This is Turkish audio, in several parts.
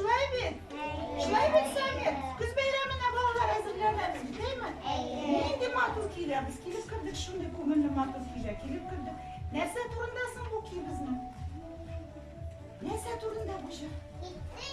Şulay bit. Şulay bit Samir. Kız bayramına bağlar hazırlanırız değil mi? Neydi matul kiyle? Biz kilip kırdık şimdi kumullu matul kiyle. Kilip kırdık. Nerse turundasın bu ki bizim? Nerse turunda bu şey? Gitti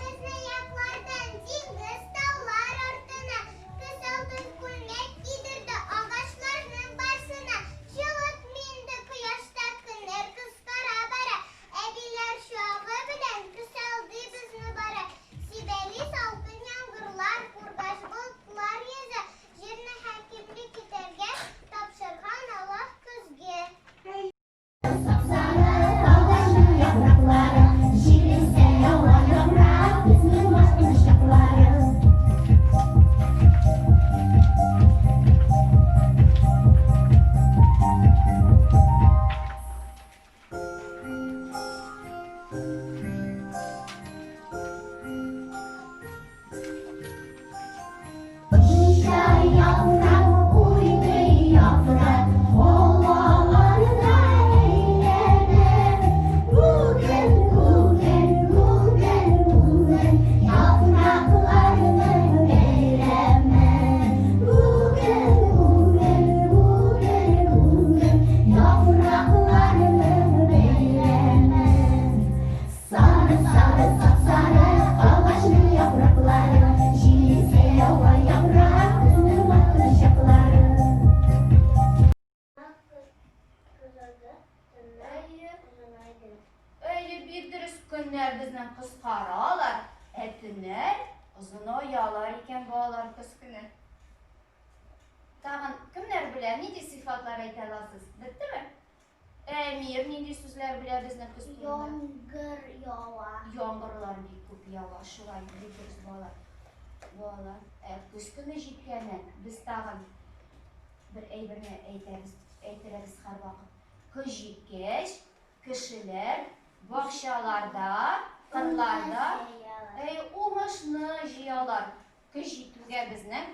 bizne yaklardan cingız tavlar ortuna. Kısıldı kulnek gidirdi ağaçlarının başına. Şılık mindi kıyaşta kınır kız karabara. Ebiler şoğu bilen kısaldı bizni bara. Sibeli salkın yağmurlar, kurgaş bulutlar yüzü. Jirni hakimlik iterge, tapşırgan Allah kızge. Sapsarı ağaçın yaprakları, şirinse yavan yaprak, bizim açmış yaprakları. Düşer yaprak, uydu yaprak, ovalarda eyleme. Bugün, bugün, bugün, bugün, yapraklarını eyleme. Bugün, bugün, bugün, bugün, yapraklarını eyleme. Sarı sarı sapsarı ağaçın yaprakları, şirinse yavan yaprak, üzüm atmış yaprakları. Öyle bir dürüst günler bizden kıskaralar. Ettinler, uzun oyalar iken bağlar kız günü. Tağın kimler bilir, neydi sıfatlar aytalasız, bitti mi? Emir, neydi sözler bilir bizden kız günü? Yomgır yova. Yağmurlar bir kup yavaş, şurayı bir dürüst bağlar. Bağlar. Kız günü jitkene, biz tağın bir eybirine eyteleriz her vakit. Kız jitkeş, kişiler, bahçalarda, kırlarda umaşını jiyalar. Kış jituge bizden